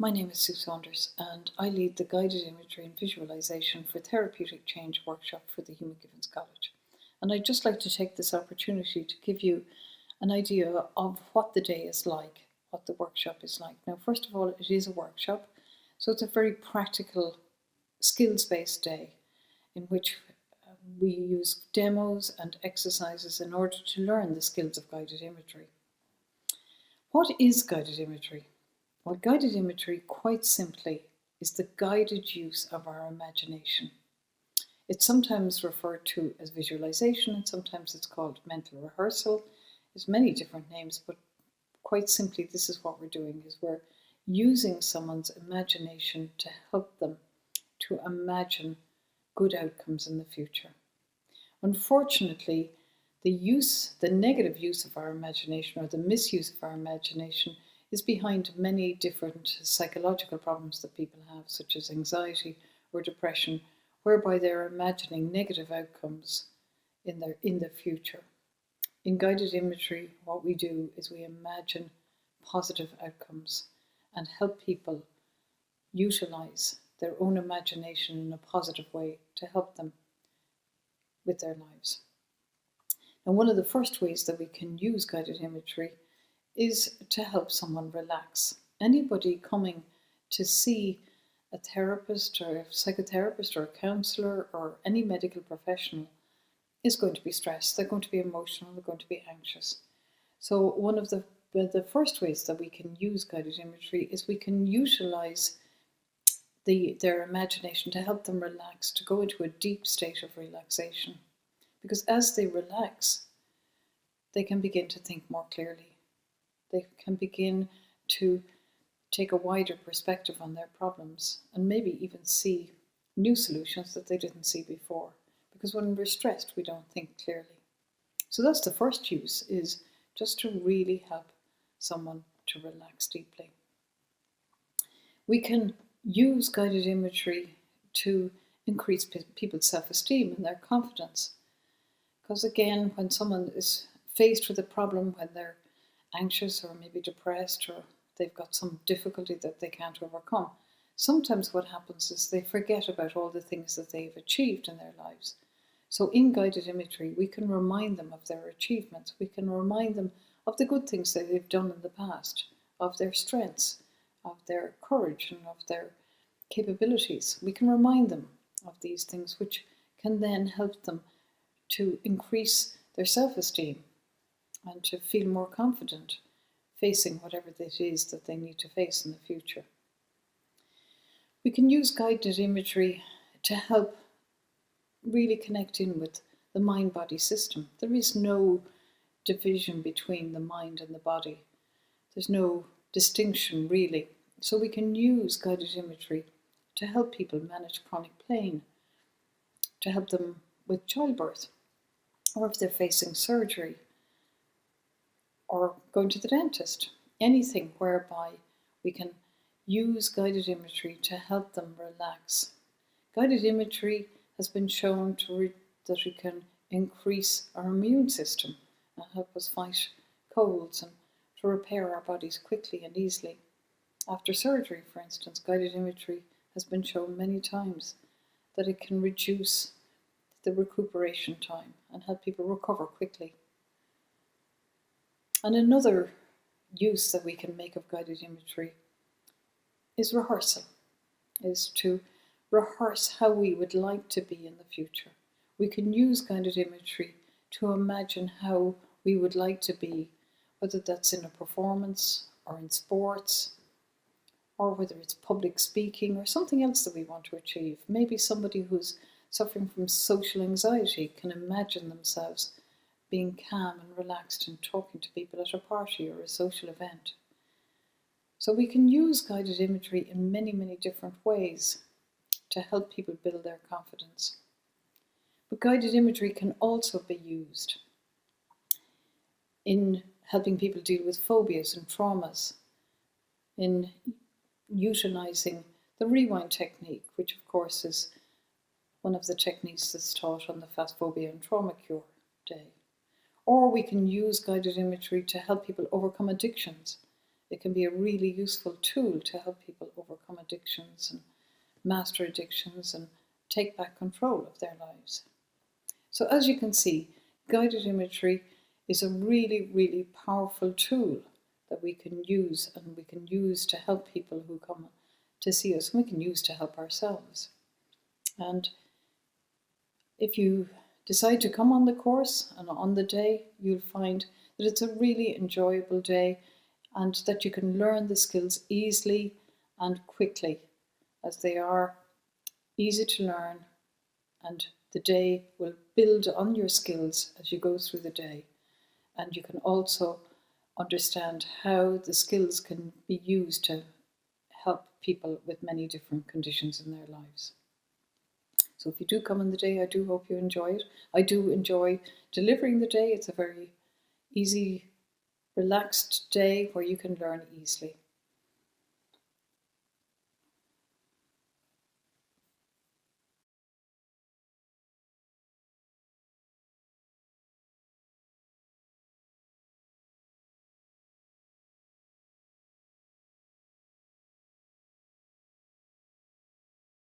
My name is Sue Saunders and I lead the Guided Imagery and Visualisation for Therapeutic Change workshop for the Human Givens College. And I'd just like to take this opportunity to give you an idea of what the day is like, what the workshop is like. Now, first of all, it is a workshop, so it's a very practical, skills-based day in which we use demos and exercises in order to learn the skills of guided imagery. What is guided imagery? Well, guided imagery, quite simply, is the guided use of our imagination. It's sometimes referred to as visualization, and sometimes it's called mental rehearsal. There's many different names, but quite simply, this is what we're doing, is we're using someone's imagination to help them to imagine good outcomes in the future. Unfortunately, the negative use of our imagination, or the misuse of our imagination, is behind many different psychological problems that people have, such as anxiety or depression, whereby they're imagining negative outcomes in the future. In guided imagery, what we do is we imagine positive outcomes and help people utilize their own imagination in a positive way to help them with their lives. And one of the first ways that we can use guided imagery is to help someone relax. Anybody coming to see a therapist or a psychotherapist or a counsellor or any medical professional is going to be stressed. They're going to be emotional, they're going to be anxious. So one of the first ways that we can use guided imagery is we can utilize their imagination to help them relax, to go into a deep state of relaxation. Because as they relax, they can begin to think more clearly. They can begin to take a wider perspective on their problems and maybe even see new solutions that they didn't see before. Because when we're stressed, we don't think clearly. So that's the first use, is just to really help someone to relax deeply. We can use guided imagery to increase people's self-esteem and their confidence. Because again, when someone is faced with a problem, when they're anxious or maybe depressed, or they've got some difficulty that they can't overcome, sometimes what happens is they forget about all the things that they've achieved in their lives. So in guided imagery, we can remind them of their achievements. We can remind them of the good things that they've done in the past, of their strengths, of their courage, and of their capabilities. We can remind them of these things, which can then help them to increase their self-esteem and to feel more confident facing whatever it is that they need to face in the future. We can use guided imagery to help really connect in with the mind-body system. There is no division between the mind and the body. There's no distinction really. So we can use guided imagery to help people manage chronic pain, to help them with childbirth, or if they're facing surgery, or going to the dentist. Anything whereby we can use guided imagery to help them relax. Guided imagery has been shown that it can increase our immune system and help us fight colds and to repair our bodies quickly and easily. After surgery, for instance, guided imagery has been shown many times that it can reduce the recuperation time and help people recover quickly. And another use that we can make of guided imagery is rehearsal, is to rehearse how we would like to be in the future. We can use guided imagery to imagine how we would like to be, whether that's in a performance or in sports, or whether it's public speaking or something else that we want to achieve. Maybe somebody who's suffering from social anxiety can imagine themselves being calm and relaxed and talking to people at a party or a social event. So we can use guided imagery in many, many different ways to help people build their confidence. But guided imagery can also be used in helping people deal with phobias and traumas, in utilizing the rewind technique, which of course is one of the techniques that's taught on the Fast Phobia and Trauma Cure Day. Or we can use guided imagery to help people overcome addictions. It can be a really useful tool to help people overcome addictions and master addictions and take back control of their lives. So as you can see, guided imagery is a really, really powerful tool that we can use, and we can use to help people who come to see us, and we can use to help ourselves. And if you decide to come on the course and on the day, you'll find that it's a really enjoyable day and that you can learn the skills easily and quickly, as they are easy to learn, and the day will build on your skills as you go through the day. And you can also understand how the skills can be used to help people with many different conditions in their lives. So if you do come on the day, I do hope you enjoy it. I do enjoy delivering the day. It's a very easy, relaxed day where you can learn easily.